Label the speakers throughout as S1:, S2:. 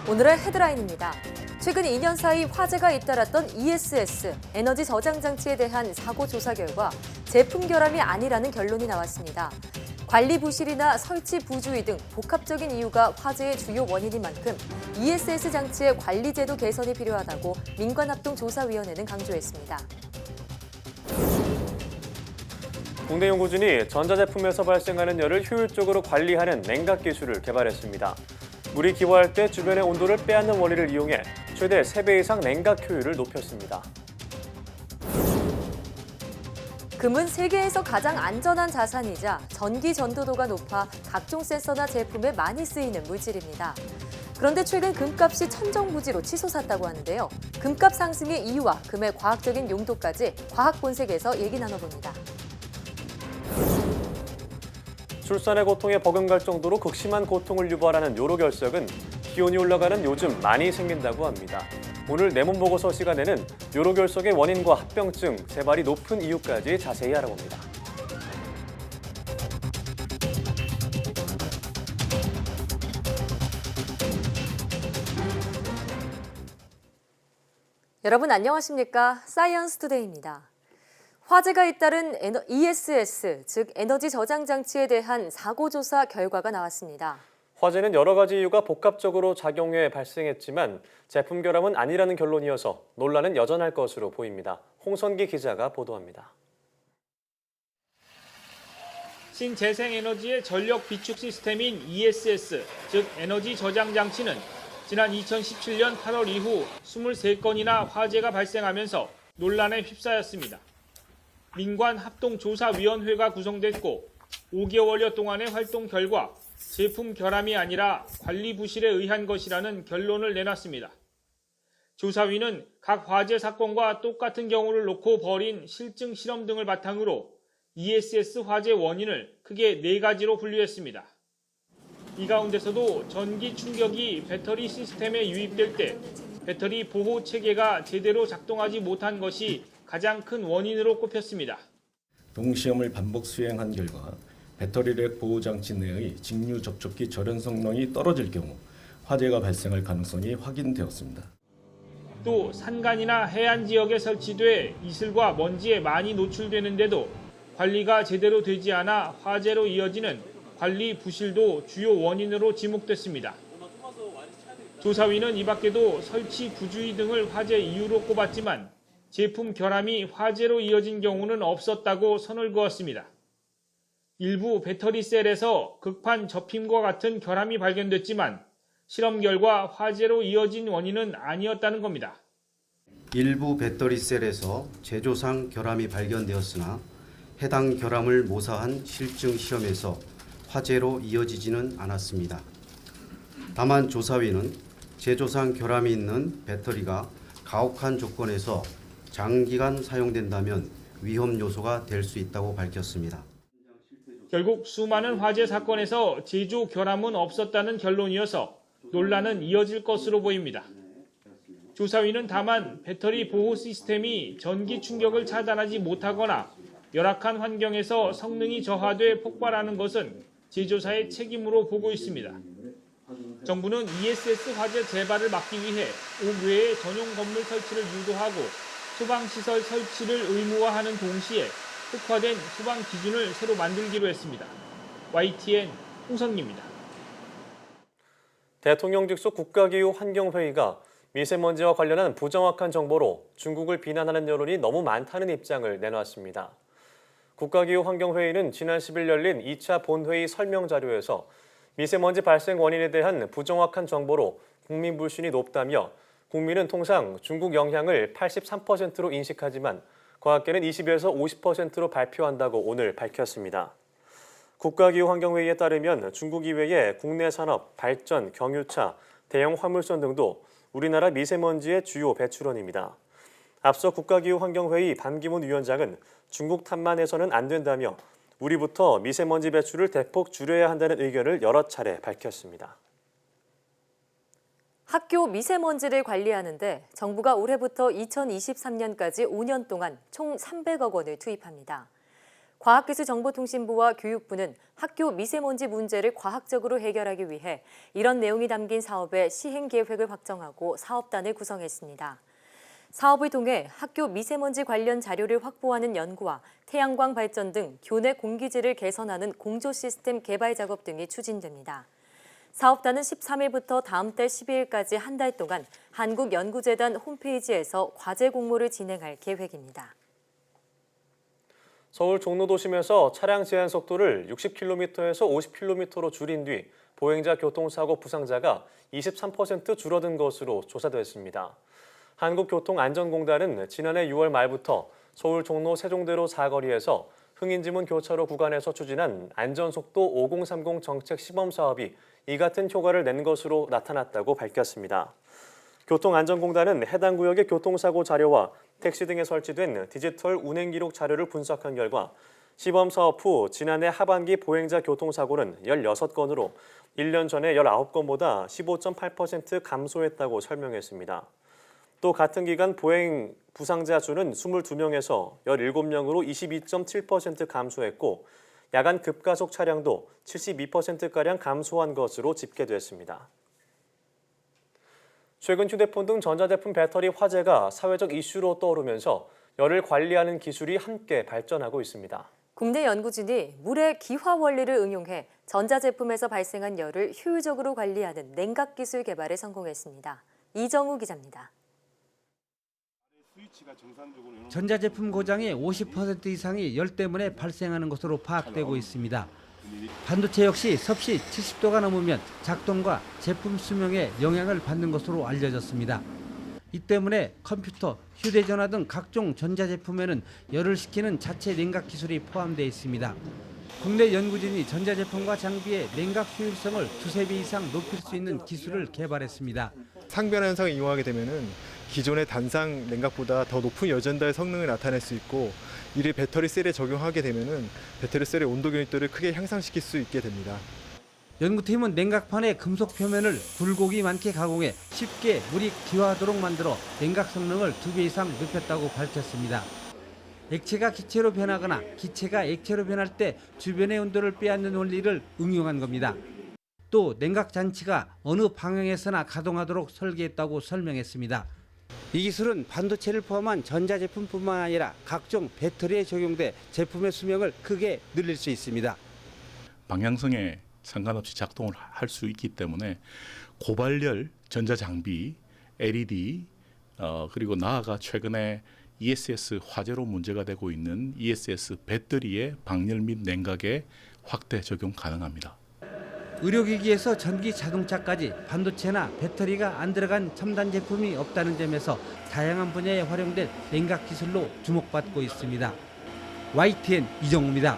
S1: 오늘의 헤드라인입니다. 최근 2년 사이 화재가 잇따랐던 ESS, 에너지 저장 장치에 대한 사고 조사 결과 제품 결함이 아니라는 결론이 나왔습니다. 관리 부실이나 설치 부주의 등 복합적인 이유가 화재의 주요 원인인 만큼 ESS 장치의 관리 제도 개선이 필요하다고 민관합동조사위원회는 강조했습니다.
S2: 국내 연구진이 전자제품에서 발생하는 열을 효율적으로 관리하는 냉각 기술을 개발했습니다. 물이 기화할 때 주변의 온도를 빼앗는 원리를 이용해 최대 3배 이상 냉각 효율을 높였습니다.
S1: 금은 세계에서 가장 안전한 자산이자 전기 전도도가 높아 각종 센서나 제품에 많이 쓰이는 물질입니다. 그런데 최근 금값이 천정부지로 치솟았다고 하는데요. 금값 상승의 이유와 금의 과학적인 용도까지 과학 본색에서 얘기 나눠봅니다.
S2: 출산의 고통에 버금갈 정도로 극심한 고통을 유발하는 요로결석은 기온이 올라가는 요즘 많이 생긴다고 합니다. 오늘 내문보고서 시간에는 요로결석의 원인과 합병증, 재발이 높은 이유까지 자세히 알아봅니다.
S1: 여러분 안녕하십니까? 사이언스 투데이입니다. 화재가 잇따른 ESS, 즉 에너지 저장 장치에 대한 사고 조사 결과가 나왔습니다.
S2: 화재는 여러 가지 이유가 복합적으로 작용해 발생했지만 제품 결함은 아니라는 결론이어서 논란은 여전할 것으로 보입니다. 홍선기 기자가 보도합니다.
S3: 신재생에너지의 전력 비축 시스템인 ESS, 즉 에너지 저장 장치는 지난 2017년 8월 이후 23건이나 화재가 발생하면서 논란에 휩싸였습니다. 민관합동조사위원회가 구성됐고 5개월여 동안의 활동 결과 제품 결함이 아니라 관리 부실에 의한 것이라는 결론을 내놨습니다. 조사위는 각 화재 사건과 똑같은 경우를 놓고 벌인 실증 실험 등을 바탕으로 ESS 화재 원인을 크게 4가지로 분류했습니다. 이 가운데서도 전기 충격이 배터리 시스템에 유입될 때 배터리 보호 체계가 제대로 작동하지 못한 것이 가장 큰 원인으로 꼽혔습니다.
S4: 동시험을 반복 수행한 결과 배터리랙 보호장치 내의 직류 접촉기 절연 성능이 떨어질 경우 화재가 발생할 가능성이 확인되었습니다.
S3: 또 산간이나 해안 지역에 설치돼 이슬과 먼지에 많이 노출되는데도 관리가 제대로 되지 않아 화재로 이어지는 관리 부실도 주요 원인으로 지목됐습니다. 조사위는 이 밖에도 설치 부주의 등을 화재 이유로 꼽았지만 제품 결함이 화재로 이어진 경우는 없었다고 선을 그었습니다. 일부 배터리 셀에서 극판 접힘과 같은 결함이 발견됐지만 실험 결과 화재로 이어진 원인은 아니었다는 겁니다.
S5: 일부 배터리 셀에서 제조상 결함이 발견되었으나 해당 결함을 모사한 실증 시험에서 화재로 이어지지는 않았습니다. 다만 조사위는 제조상 결함이 있는 배터리가 가혹한 조건에서 장기간 사용된다면 위험 요소가 될 수 있다고 밝혔습니다.
S3: 결국 수많은 화재 사건에서 제조 결함은 없었다는 결론이어서 논란은 이어질 것으로 보입니다. 조사위는 다만 배터리 보호 시스템이 전기 충격을 차단하지 못하거나 열악한 환경에서 성능이 저하돼 폭발하는 것은 제조사의 책임으로 보고 있습니다. 정부는 ESS 화재 재발을 막기 위해 5교회의 전용 건물 설치를 유도하고 소방시설 설치를 의무화하는 동시에 흑화된 소방 기준을 새로 만들기로 했습니다. YTN 홍선기입니다.
S2: 대통령 직속 국가기후 환경회의가 미세먼지와 관련한 부정확한 정보로 중국을 비난하는 여론이 너무 많다는 입장을 내놨습니다. 국가기후 환경회의는 지난 10일 열린 2차 본회의 설명 자료에서 미세먼지 발생 원인에 대한 부정확한 정보로 국민 불신이 높다며 국민은 통상 중국 영향을 83%로 인식하지만 과학계는 20에서 50%로 발표한다고 오늘 밝혔습니다. 국가기후환경회의에 따르면 중국 이외에 국내 산업, 발전, 경유차, 대형 화물선 등도 우리나라 미세먼지의 주요 배출원입니다. 앞서 국가기후환경회의 반기문 위원장은 중국 탓만 해서는 안 된다며 우리부터 미세먼지 배출을 대폭 줄여야 한다는 의견을 여러 차례 밝혔습니다.
S1: 학교 미세먼지를 관리하는데 정부가 올해부터 2023년까지 5년 동안 총 300억 원을 투입합니다. 과학기술정보통신부와 교육부는 학교 미세먼지 문제를 과학적으로 해결하기 위해 이런 내용이 담긴 사업의 시행 계획을 확정하고 사업단을 구성했습니다. 사업을 통해 학교 미세먼지 관련 자료를 확보하는 연구와 태양광 발전 등 교내 공기질을 개선하는 공조 시스템 개발 작업 등이 추진됩니다. 사업단은 13일부터 다음 달 12일까지 한 달 동안 한국연구재단 홈페이지에서 과제 공모를 진행할 계획입니다.
S2: 서울 종로도심에서 차량 제한 속도를 60km에서 50km로 줄인 뒤 보행자 교통사고 부상자가 23% 줄어든 것으로 조사됐습니다. 한국교통안전공단은 지난해 6월 말부터 서울 종로 세종대로 사거리에서 흥인지문 교차로 구간에서 추진한 안전속도 5030 정책 시범 사업이 이 같은 효과를 낸 것으로 나타났다고 밝혔습니다. 교통안전공단은 해당 구역의 교통사고 자료와 택시 등에 설치된 디지털 운행 기록 자료를 분석한 결과 시범 사업 후 지난해 하반기 보행자 교통사고는 16건으로 1년 전에 19건보다 15.8% 감소했다고 설명했습니다. 또 같은 기간 보행 부상자 수는 22명에서 17명으로 22.7% 감소했고 야간 급가속 차량도 72%가량 감소한 것으로 집계됐습니다. 최근 휴대폰 등 전자제품 배터리 화재가 사회적 이슈로 떠오르면서 열을 관리하는 기술이 함께 발전하고 있습니다.
S1: 국내 연구진이 물의 기화 원리를 응용해 전자제품에서 발생한 열을 효율적으로 관리하는 냉각 기술 개발에 성공했습니다. 이정우 기자입니다.
S6: 전자제품 고장의 50% 이상이 열 때문에 발생하는 것으로 파악되고 있습니다. 반도체 역시 섭씨 70도가 넘으면 작동과 제품 수명에 영향을 받는 것으로 알려졌습니다. 이 때문에 컴퓨터, 휴대전화 등 각종 전자제품에는 열을 식히는 자체 냉각 기술이 포함되어 있습니다. 국내 연구진이 전자제품과 장비의 냉각 효율성을 2~3배 이상 높일 수 있는 기술을 개발했습니다.
S7: 상변 현상을 이용하게 되면은 기존의 단상 냉각보다 더 높은 여전달 성능을 나타낼 수 있고 이를 배터리 셀에 적용하게 되면은 배터리 셀의 온도 견입도를 크게 향상시킬 수 있게 됩니다.
S6: 연구팀은 냉각판의 금속 표면을 굴곡이 많게 가공해 쉽게 물이 기화하도록 만들어 냉각 성능을 2배 이상 높였다고 밝혔습니다. 액체가 기체로 변하거나 기체가 액체로 변할 때 주변의 온도를 빼앗는 원리를 응용한 겁니다. 또 냉각 장치가 어느 방향에서나 가동하도록 설계했다고 설명했습니다. 이 기술은 반도체를 포함한 전자제품뿐만 아니라 각종 배터리에 적용돼 제품의 수명을 크게 늘릴 수 있습니다.
S8: 방향성에 상관없이 작동을 할 수 있기 때문에 고발열 전자장비, LED, 그리고 나아가 최근에 ESS 화재로 문제가 되고 있는 ESS 배터리의 방열 및 냉각에 확대 적용 가능합니다.
S6: 의료기기에서 전기 자동차까지 반도체나 배터리가 안 들어간 첨단 제품이 없다는 점에서 다양한 분야에 활용될 냉각 기술로 주목받고 있습니다. YTN 이정우입니다.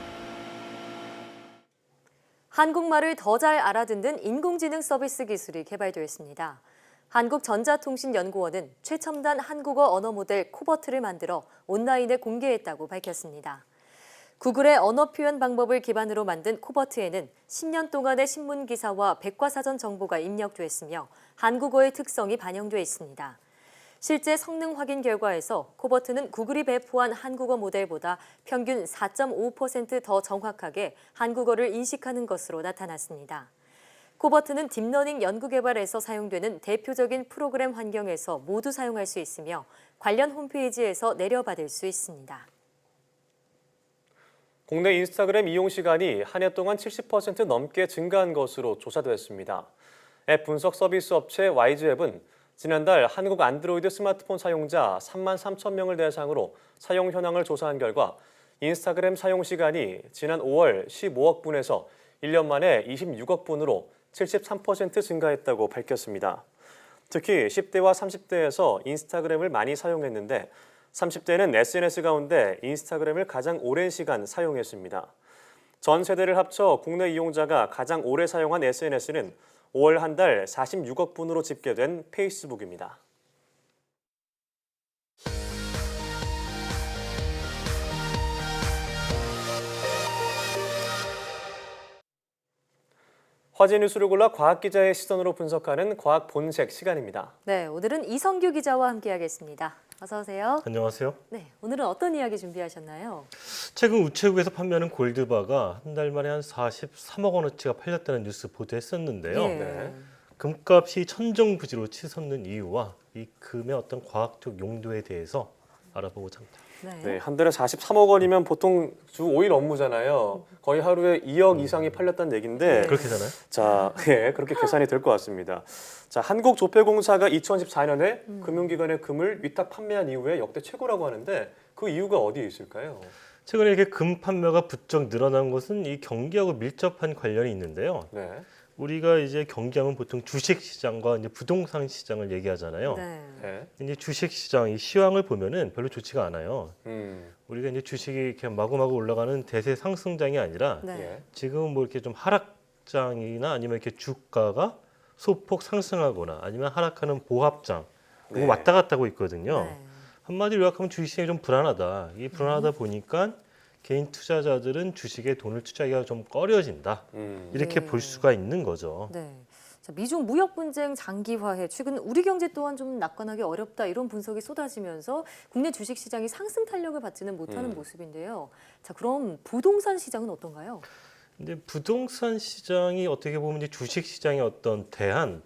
S1: 한국말을 더 잘 알아듣는 인공지능 서비스 기술이 개발되었습니다. 한국전자통신연구원은 최첨단 한국어 언어 모델 코버트를 만들어 온라인에 공개했다고 밝혔습니다. 구글의 언어 표현 방법을 기반으로 만든 코버트에는 10년 동안의 신문 기사와 백과사전 정보가 입력됐으며 한국어의 특성이 반영돼 있습니다. 실제 성능 확인 결과에서 코버트는 구글이 배포한 한국어 모델보다 평균 4.5% 더 정확하게 한국어를 인식하는 것으로 나타났습니다. 코버트는 딥러닝 연구개발에서 사용되는 대표적인 프로그램 환경에서 모두 사용할 수 있으며 관련 홈페이지에서 내려받을 수 있습니다.
S2: 국내 인스타그램 이용 시간이 한 해 동안 70% 넘게 증가한 것으로 조사됐습니다. 앱 분석 서비스 업체 YG앱은 지난달 한국 안드로이드 스마트폰 사용자 3만 3천 명을 대상으로 사용 현황을 조사한 결과 인스타그램 사용 시간이 지난 5월 15억 분에서 1년 만에 26억 분으로 73% 증가했다고 밝혔습니다. 특히 10대와 30대에서 인스타그램을 많이 사용했는데 30대는 SNS 가운데 인스타그램을 가장 오랜 시간 사용했습니다. 전 세대를 합쳐 국내 이용자가 가장 오래 사용한 SNS는 5월 한 달 46억 분으로 집계된 페이스북입니다. 화제 뉴스를 골라 과학기자의 시선으로 분석하는 과학 본색 시간입니다.
S1: 네, 오늘은 이성규 기자와 함께하겠습니다. 어서 오세요.
S9: 안녕하세요.
S1: 네, 오늘은 어떤 이야기 준비하셨나요?
S9: 최근 우체국에서 판매하는 골드바가 한 달 만에 한 43억 원어치가 팔렸다는 뉴스 보도했었는데요.
S1: 예.
S9: 금값이 천정부지로 치솟는 이유와 이 금의 어떤 과학적 용도에 대해서 알아보고자 합니다.
S2: 네, 한 달에 43억 원이면 보통 주 5일 업무잖아요. 거의 하루에 2억 이상이 팔렸다는 얘기인데
S9: 그렇게 되나요?
S2: 자, 예, 그렇게 계산이 될 것 같습니다. 자, 한국조폐공사가 2014년에 금융기관의 금을 위탁 판매한 이후에 역대 최고라고 하는데 그 이유가 어디에 있을까요?
S9: 최근에 이렇게 금 판매가 부쩍 늘어난 것은 이 경기하고 밀접한 관련이 있는데요.
S2: 네.
S9: 우리가 이제 경기하면 보통 주식 시장과 이제 부동산 시장을 얘기하잖아요.
S1: 네.
S2: 네.
S9: 이제 주식 시장 이 시황을 보면은 별로 좋지가 않아요.
S2: 음.
S9: 우리가 이제 주식이 이렇게 마구마구 올라가는 대세 상승장이 아니라
S1: 네.
S2: 예.
S9: 지금 뭐 이렇게 좀 하락장이나 아니면 이렇게 주가가 소폭 상승하거나 아니면 하락하는 보합장 이거
S2: 네.
S9: 왔다 갔다 하고 있거든요.
S1: 네.
S9: 한마디로 요약하면 주식시장이 좀 불안하다. 이 불안하다 보니까 개인 투자자들은 주식에 돈을 투자하기가 좀 꺼려진다. 이렇게
S1: 네.
S9: 볼 수가 있는 거죠.
S1: 네. 자, 미중 무역 분쟁 장기화해 최근 우리 경제 또한 좀 낙관하기 어렵다 이런 분석이 쏟아지면서 국내 주식 시장이 상승 탄력을 받지는 못하는 모습인데요. 자, 그럼 부동산 시장은 어떤가요?
S9: 근데 부동산 시장이 어떻게 보면 이제 주식 시장의 어떤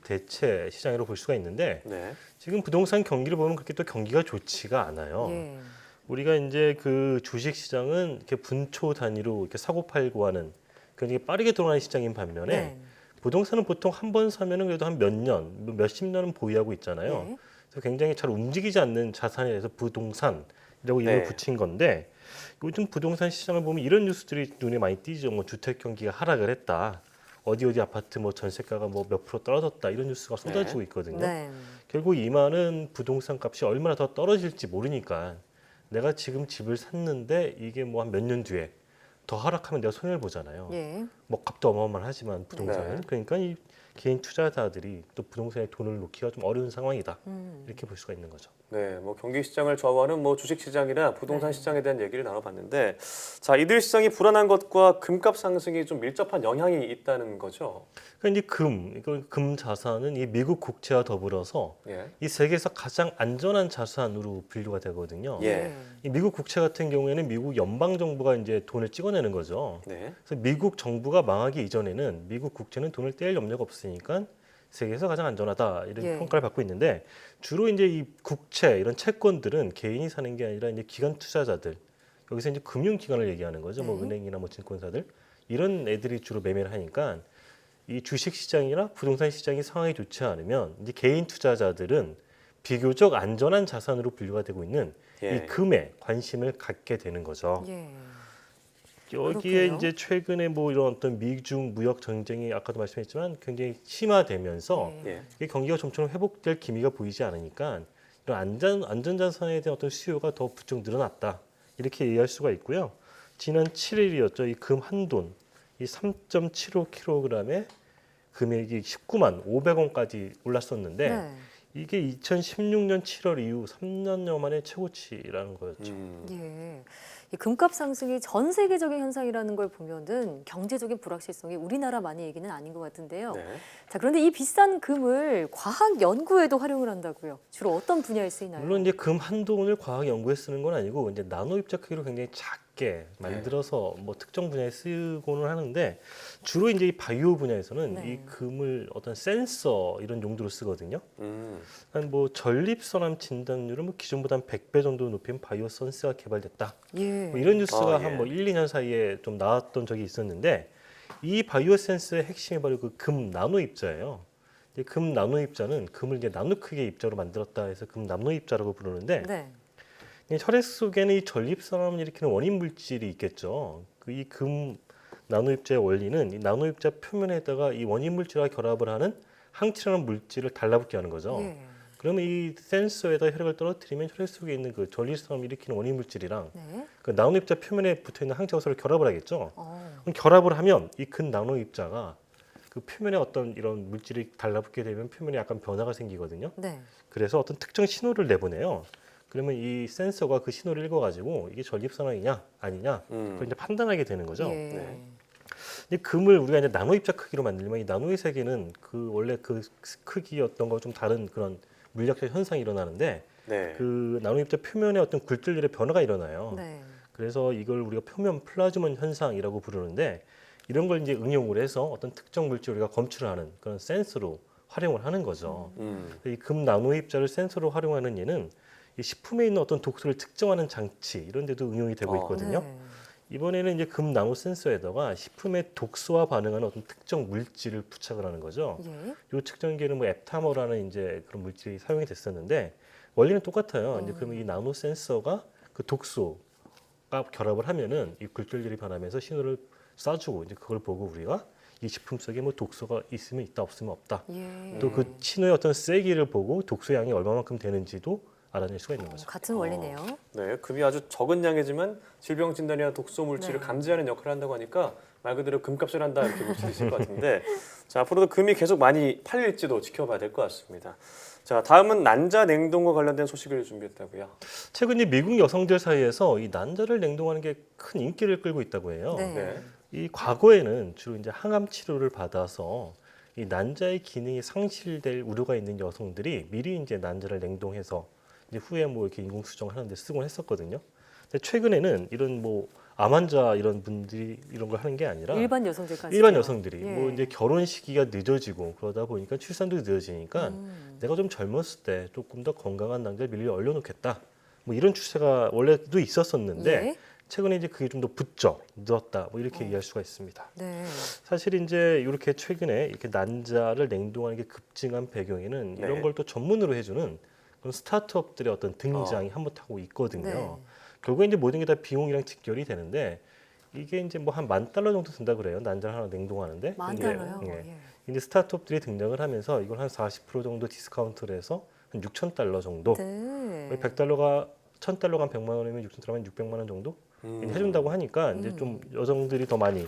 S9: 대체 시장으로 볼 수가 있는데
S2: 네.
S9: 지금 부동산 경기를 보면 그렇게 또 경기가 좋지가 않아요.
S1: 예.
S9: 우리가 이제 그 주식 시장은 이렇게 분초 단위로 이렇게 사고 팔고 하는 굉장히 빠르게 돌아가는 시장인 반면에
S1: 네.
S9: 부동산은 보통 한 번 사면은 그래도 한 몇 년, 몇십 년은 보유하고 있잖아요.
S1: 네.
S9: 그래서 굉장히 잘 움직이지 않는 자산에 대해서 부동산이라고 이름을
S2: 네.
S9: 붙인 건데 요즘 부동산 시장을 보면 이런 뉴스들이 눈에 많이 띄죠. 뭐 주택 경기가 하락을 했다. 어디 아파트 뭐 전세가가 뭐 몇 프로 떨어졌다. 이런 뉴스가 쏟아지고 있거든요.
S1: 네.
S9: 결국 이 말은 부동산 값이 얼마나 더 떨어질지 모르니까 내가 지금 집을 샀는데 이게 뭐 한 몇 년 뒤에 더 하락하면 내가 손해를 보잖아요.
S1: 예.
S9: 뭐 값도 어마어마하지만 부동산은
S2: 네.
S9: 그러니까 이 개인 투자자들이 또 부동산에 돈을 놓기가 좀 어려운 상황이다. 이렇게 볼 수가 있는 거죠.
S2: 네, 뭐 경기 시장을 좌우하는 뭐 주식 시장이나 부동산
S1: 네.
S2: 시장에 대한 얘기를 나눠봤는데, 자, 이들 시장이 불안한 것과 금값 상승이 좀 밀접한 영향이 있다는 거죠.
S9: 그러니까 이제 금 자산은 이 미국 국채와 더불어서
S2: 예.
S9: 이 세계에서 가장 안전한 자산으로 분류가 되거든요.
S2: 예.
S9: 이 미국 국채 같은 경우에는 미국 연방 정부가 이제 돈을 찍어내는 거죠.
S2: 네.
S9: 그래서 미국 정부가 망하기 이전에는 미국 국채는 돈을 뗄 염려가 없으니까 세계에서 가장 안전하다 이런
S1: 예.
S9: 평가를 받고 있는데 주로 이제 이 국채 이런 채권들은 개인이 사는 게 아니라 이제 기관 투자자들 여기서 이제 금융기관을 얘기하는 거죠. 뭐
S1: 네.
S9: 은행이나 뭐 증권사들 이런 애들이 주로 매매를 하니까 이 주식 시장이나 부동산 시장이 상황이 좋지 않으면 이제 개인 투자자들은 비교적 안전한 자산으로 분류가 되고 있는
S2: 예.
S9: 이 금에 관심을 갖게 되는 거죠.
S1: 예.
S9: 여기에
S1: 그렇군요.
S9: 이제 최근에 뭐 이런 어떤 미중 무역 전쟁이 아까도 말씀했지만 굉장히 심화되면서
S1: 예.
S2: 예.
S9: 이 경기가 좀처럼 회복될 기미가 보이지 않으니까 이런 안전 자산에 대한 어떤 수요가 더 부쩍 늘어났다 이렇게 이해할 수가 있고요. 지난 7일이었죠. 이 금 한 돈 이 3.75kg의 금액이 19만 500원까지 올랐었는데
S1: 네.
S9: 이게 2016년 7월 이후 3년여 만에 최고치라는 거였죠.
S1: 예. 이 금값 상승이 전 세계적인 현상이라는 걸 보면은 경제적인 불확실성이 우리나라만의 얘기는 아닌 것 같은데요.
S2: 네.
S1: 자, 그런데 이 비싼 금을 과학 연구에도 활용을 한다고요. 주로 어떤 분야에 쓰이나요?
S9: 물론 이제 금 한 돈을 과학 연구에 쓰는 건 아니고 이제 나노 입자 크기로 굉장히 작게 만들어서 뭐 특정 분야에 쓰고는 하는데 주로 이제 이 바이오 분야에서는
S1: 네.
S9: 이 금을 어떤 센서 이런 용도로 쓰거든요.
S2: 음.
S9: 한 뭐 전립선암 진단율을 뭐 기존보다 한 100배 정도 높인 바이오 센서가 개발됐다.
S1: 예.
S9: 뭐 이런 뉴스가
S2: 아, 예.
S9: 한 뭐 1, 2년 사이에 좀 나왔던 적이 있었는데 이 바이오 센서의 핵심이 바로 그 금 나노 입자예요. 이 금 나노 입자는 금을 이제 나노 크기의 입자로 만들었다 해서 금 나노 입자라고 부르는데
S1: 네.
S9: 이 혈액 속에는 이 전립선암을 일으키는 원인 물질이 있겠죠. 그 이 금 나노 입자의 원리는 이 나노 입자 표면에다가 이 원인 물질과 결합을 하는 항체라는 물질을 달라붙게 하는 거죠.
S1: 예.
S9: 그러면 이 센서에다 혈액을 떨어뜨리면 혈액 속에 있는 그 전립선암을 일으키는 원인 물질이랑
S1: 네.
S9: 그 나노 입자 표면에 붙어 있는 항체가 서로 결합을 하겠죠.
S1: 어.
S9: 그럼 결합을 하면 이 근 나노 입자가 그 표면에 어떤 이런 물질이 달라붙게 되면 표면에 약간 변화가 생기거든요.
S1: 네.
S9: 그래서 어떤 특정 신호를 내보내요. 그러면 이 센서가 그 신호를 읽어가지고 이게 전립선암이냐 아니냐 그걸 이제 판단하게 되는 거죠.
S1: 예.
S2: 네.
S9: 이 금을 우리가 이제 나노 입자 크기로 만들면 이 나노의 세계는 그 원래 그 크기였던 거 좀 다른 그런 물리학적 현상이 일어나는데
S2: 네.
S9: 그 나노입자 표면에 어떤 굴절들의 변화가 일어나요.
S1: 네.
S9: 그래서 이걸 우리가 표면 플라즈몬 현상이라고 부르는데 이런 걸 이제 응용을 해서 어떤 특정 물질을 우리가 검출을 하는 그런 센서로 활용을 하는 거죠. 이 금 나노입자를 센서로 활용하는 예는 이 식품에 있는 어떤 독소를 특정하는 장치 이런 데도 응용이 되고 있거든요.
S1: 네.
S9: 이번에는 이제 금 나노 센서에다가 식품의 독소와 반응하는 어떤 특정 물질을 부착을 하는 거죠.
S1: 예.
S9: 이 측정기에는 뭐 앱타머라는 이제 그런 물질이 사용이 됐었는데 원리는 똑같아요. 이제 그러면 이 나노 센서가 그 독소가 결합을 하면은 이 굴절들이 변하면서 신호를 쏴주고 이제 그걸 보고 우리가 이 식품 속에 뭐 독소가 있으면 있다 없으면 없다.
S1: 예.
S9: 또 그 신호의 어떤 세기를 보고 독소 양이 얼마만큼 되는지도 알아낼 수가 있는 거죠.
S1: 같은 원리네요.
S2: 네, 금이 아주 적은 양이지만 질병 진단이나 독소 물질을
S1: 네.
S2: 감지하는 역할을 한다고 하니까 말 그대로 금값을 한다 이렇게 볼 수 있을 것 같은데 자, 앞으로도 금이 계속 많이 팔릴지도 지켜봐야 될 것 같습니다. 자, 다음은 난자 냉동과 관련된 소식을 준비했다고요.
S9: 최근 이 미국 여성들 사이에서 이 난자를 냉동하는 게 큰 인기를 끌고 있다고 해요.
S1: 네.
S2: 네.
S9: 이 과거에는 주로 이제 항암 치료를 받아서 이 난자의 기능이 상실될 우려가 있는 여성들이 미리 이제 난자를 냉동해서 이제 후에 뭐 이렇게 인공 수정하는 데 쓰곤 했었거든요. 근데 최근에는 이런 뭐 암 환자 이런 분들이 이런 걸 하는 게 아니라
S1: 일반 여성들까지.
S9: 일반 여성들이
S1: 예.
S9: 뭐 이제 결혼 시기가 늦어지고 그러다 보니까 출산도 늦어지니까 내가 좀 젊었을 때 조금 더 건강한 난자를 미리 얼려놓겠다. 뭐 이런 추세가 원래도 있었었는데
S1: 예.
S9: 최근에 이제 그게 좀 더 붙죠, 늦었다, 뭐 이렇게 이해할 수가 있습니다.
S1: 네.
S9: 사실 이제 이렇게 최근에 이렇게 난자를 냉동하는 게 급증한 배경에는
S2: 네.
S9: 이런 걸 또 전문으로 해주는 그런 스타트업들의 어떤 등장이 한몫하고 있거든요.
S1: 네.
S9: 결국에 이제 모든 게 다 비용이랑 직결이 되는데 이게 이제 뭐 한 $10,000 정도 든다 그래요. 난자를 하나 냉동하는데.
S1: $10,000요?
S9: 예.
S1: 예.
S9: 근데 스타트업들이 등장을 하면서 이걸 한 40% 정도 디스카운트를 해서 한 $6,000 정도.
S1: 네.
S9: $100가 $1,000가 한 100만 원이면 $6,000면 600만 원 정도 해준다고 하니까 이제 좀 여성들이 더 많이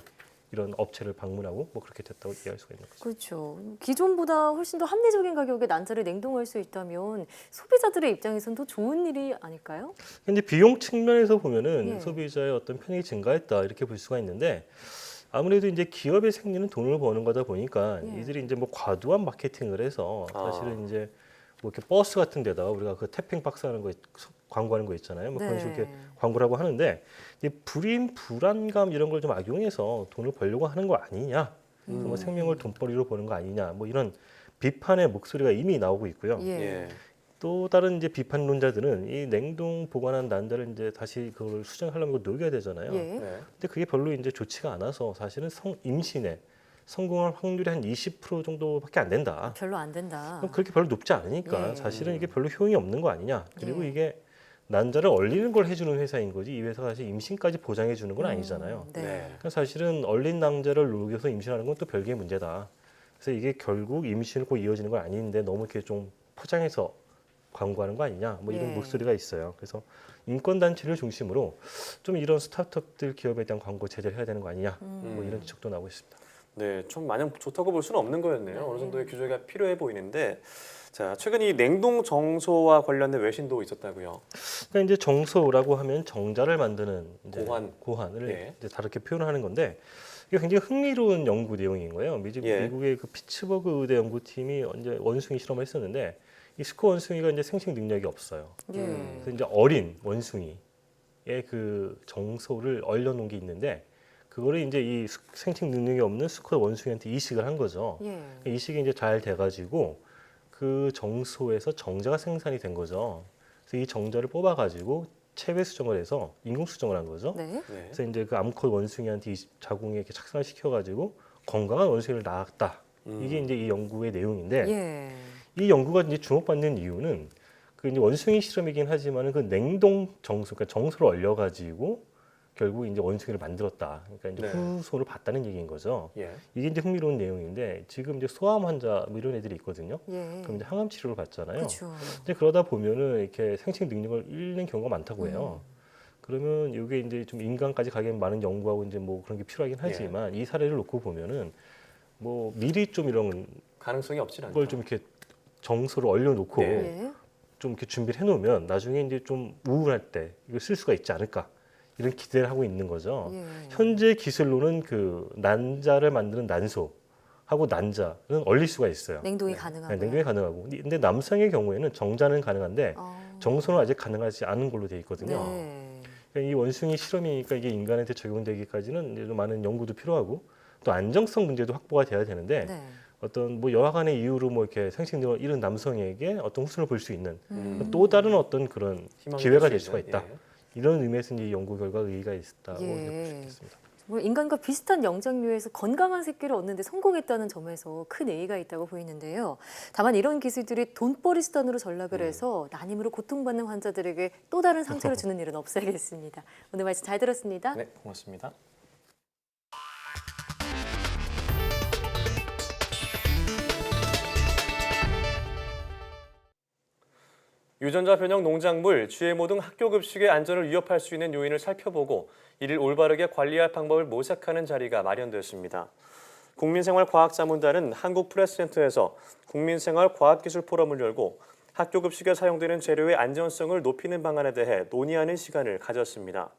S9: 이런 업체를 방문하고 뭐 그렇게 됐다고 이해할 수가 있는 거죠.
S1: 그렇죠. 기존보다 훨씬 더 합리적인 가격에 난자를 냉동할 수 있다면 소비자들의 입장에서는 더 좋은 일이 아닐까요?
S9: 근데 비용 측면에서 보면은
S1: 예.
S9: 소비자의 어떤 편익이 증가했다 이렇게 볼 수가 있는데 아무래도 이제 기업의 생리는 돈을 버는 거다 보니까
S1: 예.
S9: 이들이 이제 뭐 과도한 마케팅을 해서 사실은 이제 뭐 이렇게 버스 같은 데다가 우리가 그 태핑 박스 하는 거 광고하는 거 있잖아요. 뭐 그런 식으로 이렇게 광고라고 하는데 이 불안감 이런 걸 좀 악용해서 돈을 벌려고 하는 거 아니냐, 뭐 생명을 돈벌이로 보는 거 아니냐, 뭐 이런 비판의 목소리가 이미 나오고 있고요.
S1: 예.
S2: 예.
S9: 또 다른 이제 비판론자들은 이 냉동 보관한 난자를 이제 다시 그걸 수정하려면 녹여야 되잖아요.
S1: 예.
S2: 네.
S9: 근데 그게 별로 이제 좋지가 않아서 사실은 임신에 성공할 확률이 한 20% 정도밖에 안 된다.
S1: 별로 안 된다.
S9: 그럼 그렇게 별로 높지 않으니까
S1: 예.
S9: 사실은 이게 별로 효용이 없는 거 아니냐. 그리고
S1: 예.
S9: 이게 난자를 얼리는 걸 해주는 회사인 거지 이 회사가 사실 임신까지 보장해 주는 건 아니잖아요.
S1: 네.
S9: 그러니까 사실은 얼린 난자를 녹여서 임신하는 건 또 별개의 문제다. 그래서 이게 결국 임신을 꼭 이어지는 건 아닌데 너무 이렇게 좀 포장해서 광고하는 거 아니냐. 뭐 이런
S1: 예.
S9: 목소리가 있어요. 그래서 인권 단체를 중심으로 좀 이런 스타트업들 기업에 대한 광고 제재를 해야 되는 거 아니냐. 뭐 이런 지적도 나오고 있습니다.
S2: 네, 좀 마냥 좋다고 볼 수는 없는 거였네요. 어느 정도의 규제가 필요해 보이는데, 자, 최근 이 냉동 정소와 관련된 외신도 있었다고요.
S9: 그러니까 이제 정소라고 하면 정자를 만드는 이제 고환을
S2: 예.
S9: 이제 다르게 표현하는 건데 이게 굉장히 흥미로운 연구 내용인 거예요.
S2: 예.
S9: 미국의 그 피츠버그 의대 연구팀이 이제 원숭이 실험을 했었는데 이 수컷 원숭이가 이제 생식 능력이 없어요.
S1: 예.
S9: 그래서 이제 어린 원숭이의 그 정소를 얼려놓은 게 있는데 그거를 이제 이 생식 능력이 없는 수컷 원숭이한테 이식을 한 거죠.
S1: 예.
S9: 이식이 이제 잘 돼가지고 그 정소에서 정자가 생산이 된 거죠. 그래서 이 정자를 뽑아가지고 체외 수정을 해서 인공 수정을 한 거죠.
S1: 네.
S2: 네.
S9: 그래서 이제 그 암컷 원숭이한테 이 자궁에 이렇게 착상을 시켜가지고 건강한 원숭이를 낳았다. 이게 이제 이 연구의 내용인데
S1: 예.
S9: 이 연구가 이제 주목받는 이유는 그 이제 원숭이 실험이긴 하지만은 그 냉동 정소, 그러니까 정소를 얼려가지고 결국 이제 원숭이를 만들었다. 그러니까 이제
S2: 네.
S9: 후소를 봤다는 얘기인 거죠.
S2: 예.
S9: 이게 이제 흥미로운 내용인데 지금 이제 소아암 환자 뭐 이런 애들이 있거든요.
S1: 예.
S9: 그럼 이제 항암 치료를 받잖아요.
S1: 그렇죠.
S9: 근데 그러다 보면은 이렇게 생식 능력을 잃는 경우가 많다고 해요. 그러면 이게 이제 좀 인간까지 가기엔 많은 연구하고 이제 뭐 그런 게 필요하긴 하지만 이 사례를 놓고 보면은 뭐 미리 좀 이런
S2: 가능성이 없진 않다.
S9: 걸 좀 이렇게 정소를 얼려놓고
S2: 네.
S1: 예.
S9: 좀 이렇게 준비를 해놓으면 나중에 이제 좀 우울할 때 이걸 쓸 수가 있지 않을까 이런 기대를 하고 있는 거죠.
S1: 예.
S9: 현재 기술로는 그 난자를 만드는 난소하고 난자는 얼릴 수가 있어요.
S1: 냉동이 가능하고요.
S9: 냉동이 가능하고 근데 남성의 경우에는 정자는 가능한데
S1: 어.
S9: 정선은 아직 가능하지 않은 걸로 되어 있거든요.
S1: 네.
S9: 그러니까 이 원숭이 실험이니까 이게 인간한테 적용되기까지는 많은 연구도 필요하고 또 안정성 문제도 확보가 돼야 되는데
S1: 네.
S9: 어떤 뭐 여러 가지 이유로 뭐 이렇게 생식능을 잃은 남성에게 어떤 후순을 볼 수 있는
S1: 음.
S9: 또 다른 어떤 그런
S2: 희망이
S9: 기회가
S2: 될수
S9: 될 수가
S2: 있는,
S9: 있다.
S2: 예.
S9: 이런 의미에서 이 연구 결과가 의의가 있다고
S1: 예.
S9: 볼 수 있겠습니다.
S1: 뭐 인간과 비슷한 영장류에서 건강한 새끼를 얻는데 성공했다는 점에서 큰 의의가 있다고 보이는데요. 다만 이런 기술들이 돈벌이 수단으로 전락을 해서 난임으로 고통받는 환자들에게 또 다른 상처를 주는 일은 없어야겠습니다. 오늘 말씀 잘 들었습니다.
S2: 네, 고맙습니다. 유전자 변형 농작물, GMO 등 학교 급식의 안전을 위협할 수 있는 요인을 살펴보고 이를 올바르게 관리할 방법을 모색하는 자리가 마련됐습니다. 국민생활과학자문단은 한국프레스센터에서 국민생활과학기술 포럼을 열고 학교 급식에 사용되는 재료의 안전성을 높이는 방안에 대해 논의하는 시간을 가졌습니다.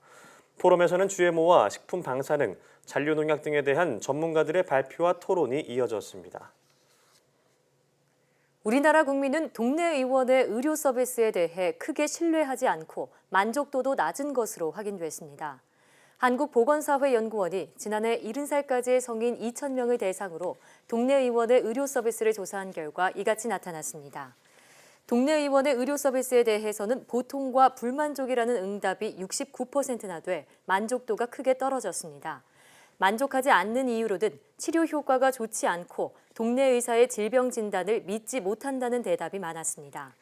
S2: 포럼에서는 GMO와 식품 방사능, 잔류농약 등에 대한 전문가들의 발표와 토론이 이어졌습니다.
S1: 우리나라 국민은 동네 의원의 의료 서비스에 대해 크게 신뢰하지 않고 만족도도 낮은 것으로 확인됐습니다. 한국보건사회연구원이 지난해 70살까지의 성인 2,000명을 대상으로 동네 의원의 의료 서비스를 조사한 결과 이같이 나타났습니다. 동네 의원의 의료 서비스에 대해서는 보통과 불만족이라는 응답이 69%나 돼 만족도가 크게 떨어졌습니다. 만족하지 않는 이유로는 치료 효과가 좋지 않고 동네 의사의 질병 진단을 믿지 못한다는 대답이 많았습니다.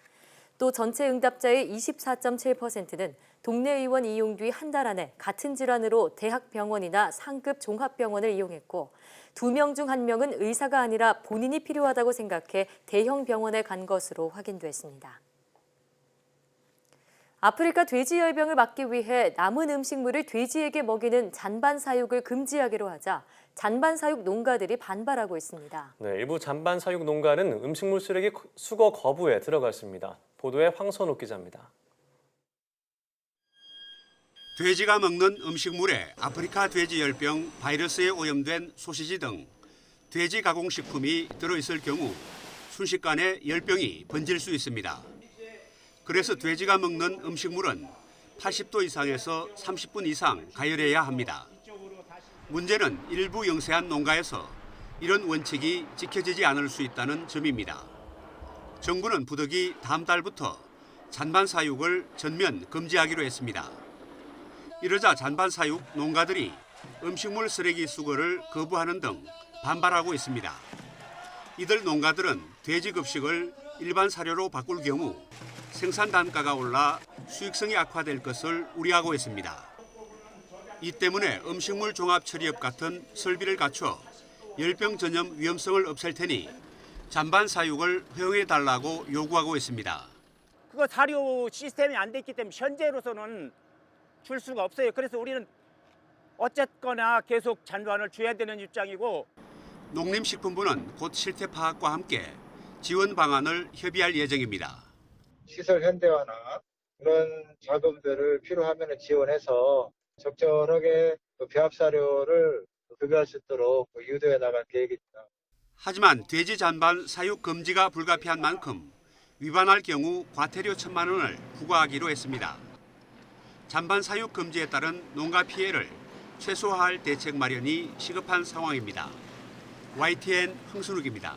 S1: 또 전체 응답자의 24.7%는 동네 의원 이용 뒤 한 달 안에 같은 질환으로 대학병원이나 상급 종합병원을 이용했고 2명 중 1명은 의사가 아니라 본인이 필요하다고 생각해 대형 병원에 간 것으로 확인됐습니다. 아프리카 돼지열병을 막기 위해 남은 음식물을 돼지에게 먹이는 잔반 사육을 금지하기로 하자 잔반 사육 농가들이 반발하고 있습니다.
S2: 네, 일부 잔반 사육 농가는 음식물 쓰레기 수거 거부에 들어갔습니다. 보도에 황선욱 기자입니다.
S10: 돼지가 먹는 음식물에 아프리카 돼지열병 바이러스에 오염된 소시지 등 돼지 가공식품이 들어있을 경우 순식간에 열병이 번질 수 있습니다. 그래서 돼지가 먹는 음식물은 80도 이상에서 30분 이상 가열해야 합니다. 문제는 일부 영세한 농가에서 이런 원칙이 지켜지지 않을 수 있다는 점입니다. 정부는 부득이 다음 달부터 잔반 사육을 전면 금지하기로 했습니다. 이러자 잔반 사육 농가들이 음식물 쓰레기 수거를 거부하는 등 반발하고 있습니다. 이들 농가들은 돼지 급식을 일반 사료로 바꿀 경우 생산 단가가 올라 수익성이 악화될 것을 우려하고 있습니다. 이 때문에 음식물 종합 처리업 같은 설비를 갖춰 열병 전염 위험성을 없앨 테니 잔반 사육을 허용해달라고 요구하고 있습니다.
S11: 그거 사료 시스템이 안 돼 있기 때문에 현재로서는 줄 수가 없어요. 그래서 우리는 어쨌거나 계속 잔반을 줘야 되는 입장이고.
S10: 농림식품부는 곧 실태 파악과 함께 지원 방안을 협의할 예정입니다.
S12: 시설 현대화나 그런 자금들을 필요하면 지원해서 적절하게 배합 사료를 급여할 수 있도록 유도해 나갈 계획입니다.
S10: 하지만 돼지 잔반 사육 금지가 불가피한 만큼 위반할 경우 과태료 1,000만 원을 부과하기로 했습니다. 잔반 사육 금지에 따른 농가 피해를 최소화할 대책 마련이 시급한 상황입니다. YTN 황순욱입니다.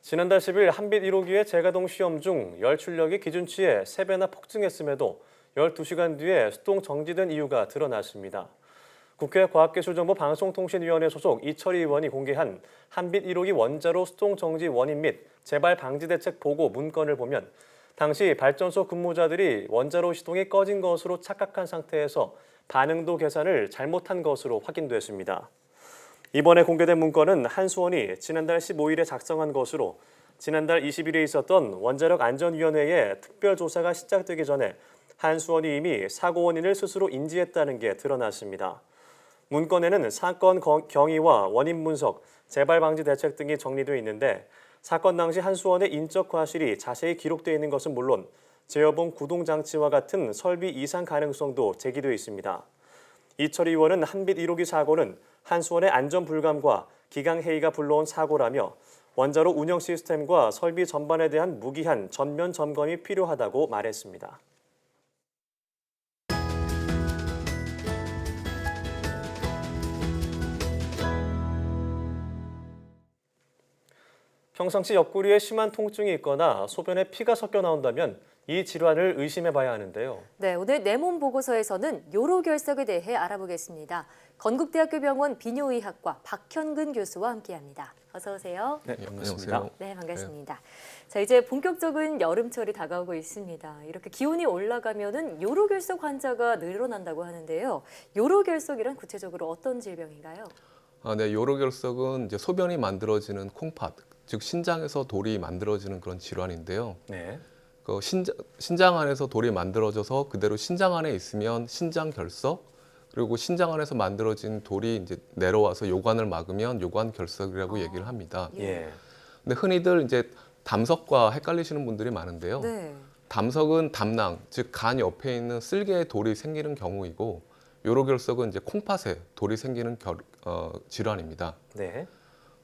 S2: 지난달 10일 한빛 1호기의 재가동 시험 중 열 출력이 기준치의 3배나 폭증했음에도 12시간 뒤에 수동 정지된 이유가 드러났습니다. 국회 과학기술정보방송통신위원회 소속 이철희 의원이 공개한 한빛 1호기 원자로 수동 정지 원인 및 재발 방지 대책 보고 문건을 보면 당시 발전소 근무자들이 원자로 시동이 꺼진 것으로 착각한 상태에서 반응도 계산을 잘못한 것으로 확인됐습니다. 이번에 공개된 문건은 한수원이 지난달 15일에 작성한 것으로 지난달 20일에 있었던 원자력안전위원회의 특별조사가 시작되기 전에 한수원이 이미 사고 원인을 스스로 인지했다는 게 드러났습니다. 문건에는 사건 경위와 원인 분석, 재발 방지 대책 등이 정리되어 있는데 사건 당시 한수원의 인적 과실이 자세히 기록되어 있는 것은 물론 제어봉 구동장치와 같은 설비 이상 가능성도 제기되어 있습니다. 이철희 의원은 한빛 1호기 사고는 한수원의 안전 불감과 기강 회의가 불러온 사고라며 원자로 운영 시스템과 설비 전반에 대한 무기한 전면 점검이 필요하다고 말했습니다. 평상시 옆구리에 심한 통증이 있거나 소변에 피가 섞여 나온다면 이 질환을 의심해 봐야 하는데요.
S1: 네, 오늘 내 몸 보고서에서는 요로결석에 대해 알아보겠습니다. 건국대학교 병원 비뇨의학과 박현근 교수와 함께합니다. 어서 오세요.
S2: 네, 반갑습니다.
S1: 네, 반갑습니다. 자, 이제 본격적인 여름철이 다가오고 있습니다. 이렇게 기온이 올라가면은 요로결석 환자가 늘어난다고 하는데요. 요로결석이란 구체적으로 어떤 질병인가요?
S13: 네, 요로결석은 이제 소변이 만들어지는 콩팥, 즉 신장에서 돌이 만들어지는 그런 질환인데요.
S2: 네.
S13: 그 신장 안에서 돌이 만들어져서 그대로 신장 안에 있으면 신장결석, 그리고 신장 안에서 만들어진 돌이 이제 내려와서 요관을 막으면 요관결석이라고 얘기를 합니다.
S2: 예.
S13: 근데 흔히들 이제 담석과 헷갈리시는 분들이 많은데요.
S1: 네.
S13: 담석은 담낭, 즉 간 옆에 있는 쓸개에 돌이 생기는 경우이고, 요로결석은 이제 콩팥에 돌이 생기는 질환입니다.
S2: 네.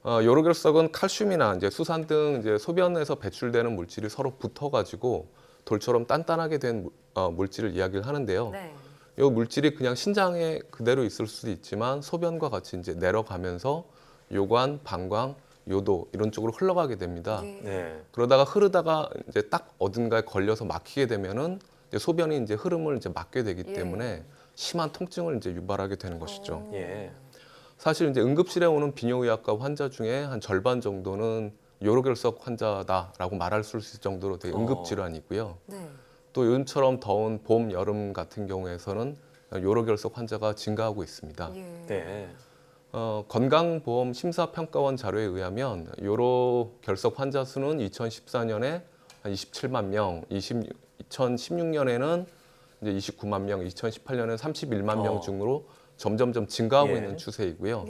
S13: 요로결석은 칼슘이나 이제 수산 등 이제 소변에서 배출되는 물질이 서로 붙어가지고 돌처럼 단단하게 된 물질을 이야기를 하는데요.
S1: 네.
S13: 이 물질이 그냥 신장에 그대로 있을 수도 있지만 소변과 같이 이제 내려가면서 요관, 방광, 요도 이런 쪽으로 흘러가게 됩니다.
S2: 네.
S13: 그러다가 흐르다가 이제 딱 어딘가에 걸려서 막히게 되면은 이제 소변이 이제 흐름을 이제 막게 되기 때문에 심한 통증을 이제 유발하게 되는 것이죠.
S2: 예.
S13: 사실 이제 응급실에 오는 비뇨의학과 환자 중에 한 절반 정도는 요로결석 환자다라고 말할 수 있을 정도로 되게 응급 질환이고요.
S1: 네.
S13: 또 요즘처럼 더운 봄, 여름 같은 경우에서는 요로결석 환자가 증가하고 있습니다.
S2: 네.
S13: 건강보험 심사평가원 자료에 의하면 요로결석 환자 수는 2014년에 한 27만 명, 2016년에는 이제 29만 명, 2018년에는 31만 명 중으로 점점점 증가하고 있는 추세이고요.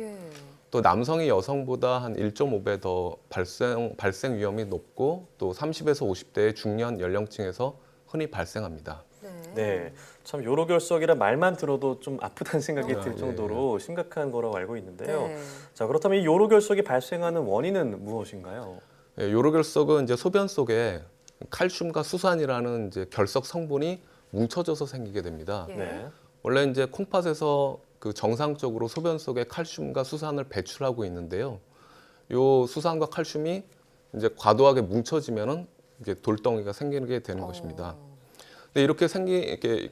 S13: 또 남성이 여성보다 한 1.5배 더 발생 위험이 높고 또 30에서 50대의 중년 연령층에서 흔히 발생합니다.
S2: 네, 참 요로결석이란 말만 들어도 좀 아프다는 생각이 들
S13: 예.
S2: 정도로 심각한 거라고 알고 있는데요.
S1: 네.
S2: 자, 그렇다면 이 요로결석이 발생하는 원인은 무엇인가요?
S13: 예, 요로결석은 이제 소변 속에 칼슘과 수산이라는 이제 결석 성분이 뭉쳐져서 생기게 됩니다.
S2: 네.
S13: 원래 이제 콩팥에서 그 정상적으로 소변 속에 칼슘과 수산을 배출하고 있는데요. 요 수산과 칼슘이 이제 과도하게 뭉쳐지면은 이게 돌덩이가 생기게 되는 것입니다. 근데 이렇게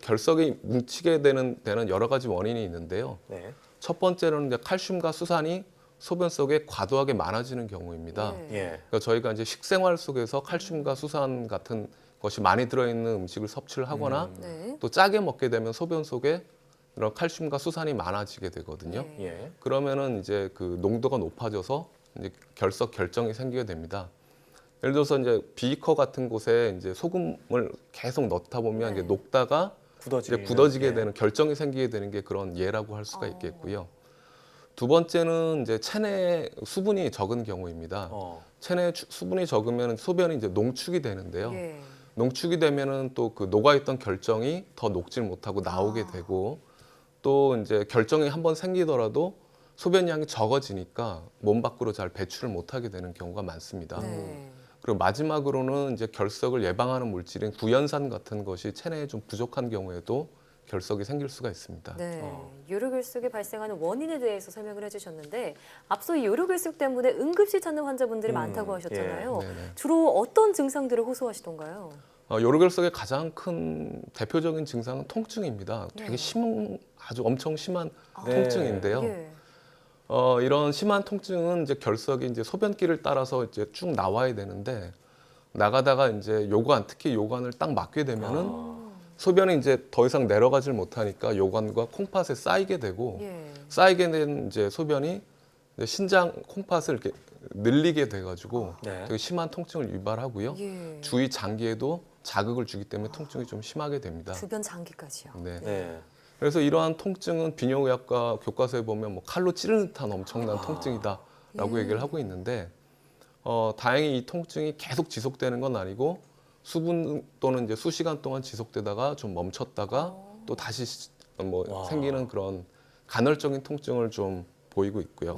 S13: 결석이 뭉치게 되는 여러 가지 원인이 있는데요.
S2: 네.
S13: 첫 번째로는 이제 칼슘과 수산이 소변 속에 과도하게 많아지는 경우입니다.
S2: 예.
S13: 그러니까 저희가 이제 식생활 속에서 칼슘과 수산 같은 것이 많이 들어있는 음식을 섭취를 하거나 또 짜게 먹게 되면 소변 속에 이런 칼슘과 수산이 많아지게 되거든요.
S2: 예.
S13: 그러면은 이제 그 농도가 높아져서 이제 결석 결정이 생기게 됩니다. 예를 들어서 이제 비커 같은 곳에 이제 소금을 계속 넣다 보면 이제 녹다가 이제 굳어지게 되는 결정이 생기게 되는 게 그런 예라고 할 수가 있겠고요. 두 번째는 이제 체내 수분이 적은 경우입니다. 체내 수분이 적으면 소변이 이제 농축이 되는데요. 농축이 되면은 또 그 녹아있던 결정이 더 녹질 못하고 나오게 되고 또 이제 결정이 한번 생기더라도 소변량이 적어지니까 몸 밖으로 잘 배출을 못하게 되는 경우가 많습니다. 그리고 마지막으로는 이제 결석을 예방하는 물질인 구연산 같은 것이 체내에 좀 부족한 경우에도 결석이 생길 수가 있습니다.
S1: 네, 요로결석이 발생하는 원인에 대해서 설명을 해주셨는데 앞서 이 요로결석 때문에 응급실 찾는 환자분들이 많다고 하셨잖아요. 주로 어떤 증상들을 호소하시던가요?
S13: 요로결석의 가장 큰 대표적인 증상은 통증입니다. 되게 아주 엄청 심한 통증인데요. 이런 심한 통증은 이제 결석이 이제 소변길을 따라서 이제 쭉 나와야 되는데 나가다가 이제 요관, 특히 요관을 딱 막게 되면은 소변이 이제 더 이상 내려가질 못하니까 요관과 콩팥에 쌓이게 되고 쌓이게 된 이제 소변이 이제 신장 콩팥을 이렇게 늘리게 돼가지고 되게 심한 통증을 유발하고요. 주위 장기에도 자극을 주기 때문에 통증이 좀 심하게 됩니다.
S1: 주변 장기까지요.
S13: 네. 그래서 이러한 통증은 비뇨의학과 교과서에 보면 뭐 칼로 찌르는 듯한 엄청난 통증이다라고 얘기를 하고 있는데 다행히 이 통증이 계속 지속되는 건 아니고 수분 또는 이제 수시간 동안 지속되다가 좀 멈췄다가 또 다시 생기는 그런 간헐적인 통증을 좀 보이고 있고요.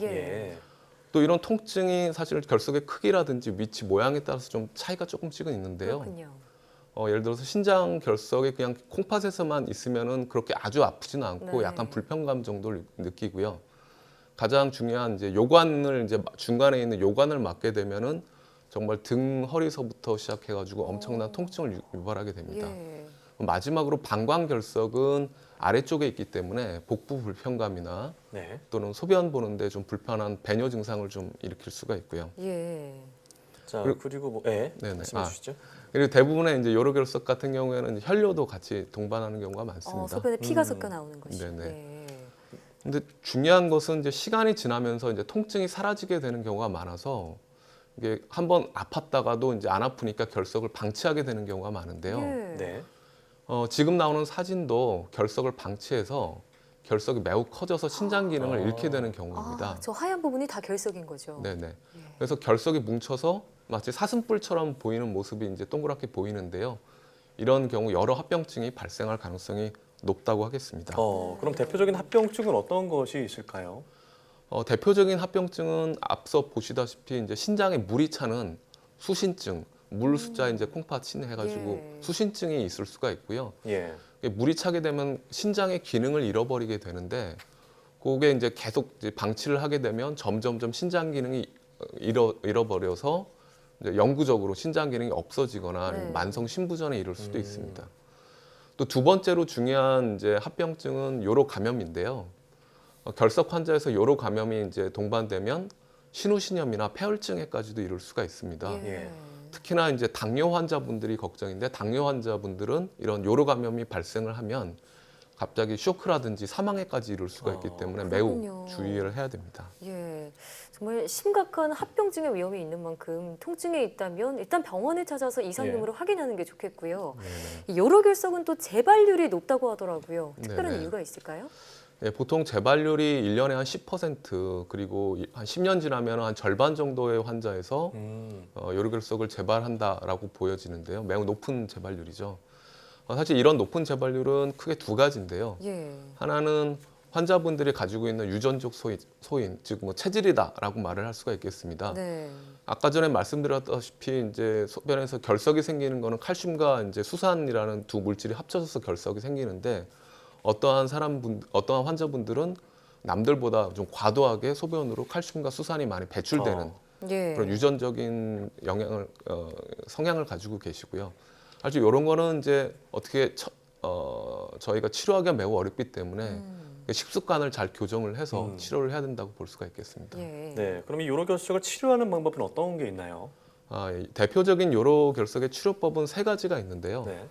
S13: 또 이런 통증이 사실 결석의 크기라든지 위치, 모양에 따라서 좀 차이가 조금씩은 있는데요.
S1: 그렇군요.
S13: 예를 들어서 신장 결석이 그냥 콩팥에서만 있으면은 그렇게 아주 아프지는 않고
S1: 네.
S13: 약간 불편감 정도를 느끼고요. 가장 중요한 이제 요관을 이제 중간에 있는 요관을 맞게 되면은 정말 등 허리서부터 시작해가지고 엄청난 통증을 유발하게 됩니다.
S1: 예.
S13: 마지막으로 방광 결석은 아래쪽에 있기 때문에 복부 불편감이나
S2: 네.
S13: 또는 소변 보는데 좀 불편한 배뇨 증상을 좀 일으킬 수가 있고요.
S1: 예.
S2: 자,
S13: 그리고-
S2: 그리고 뭐, 예,
S13: 네네.
S2: 말씀해 주시죠.
S13: 그리고 대부분의 이제 요로 결석 같은 경우에는 이제 혈뇨도 같이 동반하는 경우가 많습니다.
S1: 소변에 피가 섞여 나오는 것이.
S13: 네네.
S1: 예.
S13: 근데 중요한 것은 이제 시간이 지나면서 이제 통증이 사라지게 되는 경우가 많아서 이게 한번 아팠다가도 이제 안 아프니까 결석을 방치하게 되는 경우가 많은데요.
S1: 예.
S2: 네.
S13: 지금 나오는 사진도 결석을 방치해서 결석이 매우 커져서 신장 기능을 잃게 되는 경우입니다.
S1: 저 하얀 부분이 다 결석인 거죠.
S13: 네네. 그래서 결석이 뭉쳐서 마치 사슴뿔처럼 보이는 모습이 이제 동그랗게 보이는데요. 이런 경우 여러 합병증이 발생할 가능성이 높다고 하겠습니다.
S2: 그럼 대표적인 합병증은 어떤 것이 있을까요?
S13: 대표적인 합병증은 앞서 보시다시피 이제 신장에 물이 차는 수신증, 물 숫자 이제 콩팥 해가지고
S1: 예.
S13: 수신증이 있을 수가 있고요.
S2: 예.
S13: 물이 차게 되면 신장의 기능을 잃어버리게 되는데, 그게 이제 계속 이제 방치를 하게 되면 점점점 신장 기능이 잃어버려서 이제 영구적으로 신장 기능이 없어지거나 아니면
S1: 네.
S13: 만성 신부전에 이를 수도 있습니다. 또 두 번째로 중요한 이제 합병증은 요로 감염인데요. 결석 환자에서 요로 감염이 이제 동반되면 신우신염이나 폐혈증에까지도 이를 수가 있습니다.
S2: 예.
S13: 특히나 이제 당뇨 환자분들이 걱정인데, 당뇨 환자분들은 이런 요로 감염이 발생을 하면 갑자기 쇼크라든지 사망에까지 이를 수가 있기 때문에
S1: 그렇군요.
S13: 매우 주의를 해야 됩니다.
S1: 예, 정말 심각한 합병증의 위험이 있는 만큼 통증에 있다면 일단 병원을 찾아서 이상금으로 확인하는 게 좋겠고요. 이 요로 결석은 또 재발률이 높다고 하더라고요. 특별한
S13: 네네.
S1: 이유가 있을까요?
S13: 예, 보통 재발률이 1년에 한 10% 그리고 한 10년 지나면 한 절반 정도의 환자에서 요로결석을 재발한다라고 보여지는데요. 매우 높은 재발률이죠. 사실 이런 높은 재발률은 크게 두 가지인데요.
S1: 예.
S13: 하나는 환자분들이 가지고 있는 유전적 소인, 즉 뭐 체질이다라고 말을 할 수가 있겠습니다.
S1: 네.
S13: 아까 전에 말씀드렸다시피 이제 소변에서 결석이 생기는 거는 칼슘과 이제 수산이라는 두 물질이 합쳐져서 결석이 생기는데, 어떠한 환자분들은 남들보다 좀 과도하게 소변으로 칼슘과 수산이 많이 배출되는
S1: 예.
S13: 그런 유전적인 성향을 가지고 계시고요. 사실 이런 거는 이제 어떻게 저희가 치료하기가 매우 어렵기 때문에 식습관을 잘 교정을 해서 치료를 해야 된다고 볼 수가 있겠습니다.
S1: 예.
S2: 네. 그럼 이 요로 결석을 치료하는 방법은 어떤 게 있나요?
S13: 대표적인 요로 결석의 치료법은 세 가지가 있는데요.
S2: 네.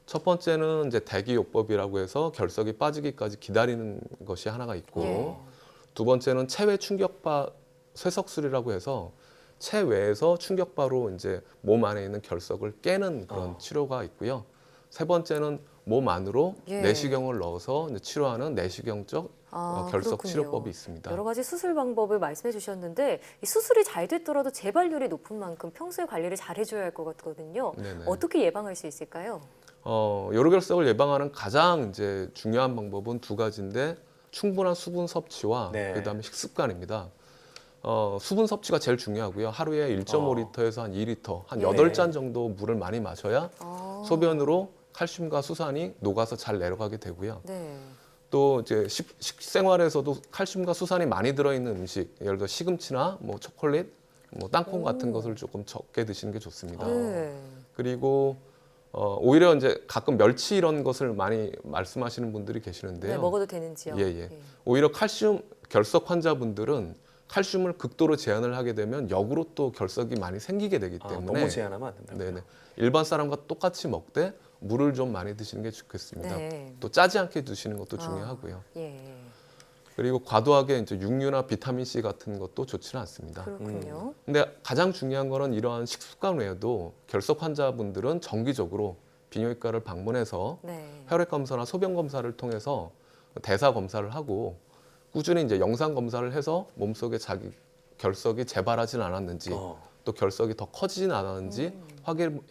S13: 첫 번째는 이제 대기요법이라고 해서 결석이 빠지기까지 기다리는 것이 하나가 있고,
S1: 예.
S13: 두 번째는 체외 충격파 쇠석술이라고 해서 체외에서 충격파로 이제 몸 안에 있는 결석을 깨는 그런 치료가 있고요. 세 번째는 몸 안으로
S1: 예.
S13: 내시경을 넣어서 이제 치료하는 내시경적 결석
S1: 그렇군요.
S13: 치료법이 있습니다.
S1: 여러 가지 수술 방법을 말씀해 주셨는데 이 수술이 잘 됐더라도 재발률이 높은 만큼 평소에 관리를 잘 해줘야 할 것 같거든요.
S13: 네네.
S1: 어떻게 예방할 수 있을까요?
S13: 요로결석을 예방하는 가장 이제 중요한 방법은 두 가지인데, 충분한 수분 섭취와
S2: 네.
S13: 그다음에 식습관입니다. 수분 섭취가 제일 중요하고요. 하루에 1.5리터에서 한 2리터, 한
S1: 네.
S13: 8잔 정도 물을 많이 마셔야 소변으로 칼슘과 수산이 녹아서 잘 내려가게 되고요.
S1: 네.
S13: 또 이제 식생활에서도 칼슘과 수산이 많이 들어있는 음식, 예를 들어 시금치나 뭐 초콜릿, 뭐 땅콩 같은 것을 조금 적게 드시는 게 좋습니다.
S1: 네.
S13: 그리고 오히려 이제 가끔 멸치 이런 것을 많이 말씀하시는 분들이 계시는데요.
S1: 네, 먹어도 되는지요?
S13: 예. 오히려 칼슘 결석 환자분들은 칼슘을 극도로 제한을 하게 되면 역으로 또 결석이 많이 생기게 되기 때문에
S2: 너무 제한하면 안 된다.
S13: 네네. 일반 사람과 똑같이 먹되 물을 좀 많이 드시는 게 좋겠습니다.
S1: 네.
S13: 또 짜지 않게 드시는 것도 중요하고요.
S1: 예.
S13: 그리고 과도하게 이제 육류나 비타민 C 같은 것도 좋지는 않습니다.
S1: 그렇군요.
S13: 근데 가장 중요한 거는 이러한 식습관 외에도 결석 환자분들은 정기적으로 비뇨기과를 방문해서
S1: 네.
S13: 혈액 검사나 소변 검사를 통해서 대사 검사를 하고 꾸준히 이제 영상 검사를 해서 몸속에 자기 결석이 재발하지는 않았는지 또 결석이 더 커지진 않았는지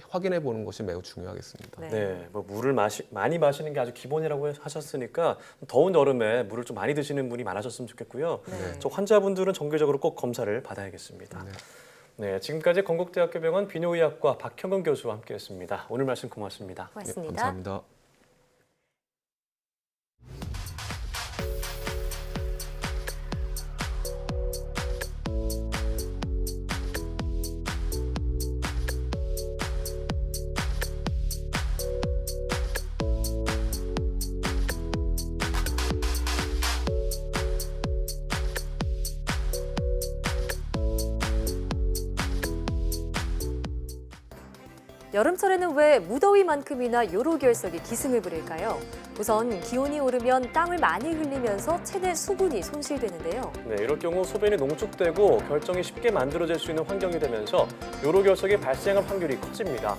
S13: 확인해 보는 것이 매우 중요하겠습니다.
S2: 네, 뭐 물을 많이 마시는 게 아주 기본이라고 하셨으니까 더운 여름에 물을 좀 많이 드시는 분이 많아졌으면 좋겠고요.
S1: 네.
S2: 저 환자분들은 정기적으로 꼭 검사를 받아야겠습니다. 네, 지금까지 건국대학교 병원 비뇨의학과 박형근 교수와 함께했습니다. 오늘 말씀 고맙습니다.
S1: 고맙습니다.
S13: 네, 감사합니다.
S1: 여름철에는 왜 무더위만큼이나 요로결석이 기승을 부릴까요? 우선 기온이 오르면 땀을 많이 흘리면서 체내 수분이 손실되는데요.
S2: 네, 이럴 경우 소변이 농축되고 결정이 쉽게 만들어질 수 있는 환경이 되면서 요로결석이 발생할 확률이 커집니다.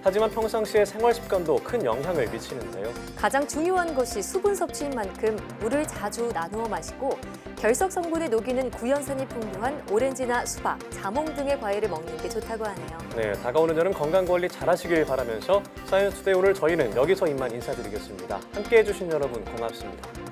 S2: 하지만 평상시의 생활 습관도 큰 영향을 미치는데요.
S1: 가장 중요한 것이 수분 섭취인 만큼 물을 자주 나누어 마시고 결석 성분을 녹이는 구연산이 풍부한 오렌지나 수박, 자몽 등의 과일을 먹는 게 좋다고 하네요.
S2: 네, 다가오는 여름 건강관리 잘하시길 바라면서 사이언스투데이 오늘 저희는 여기서 이만 인사드리겠습니다. 함께해 주신 여러분 고맙습니다.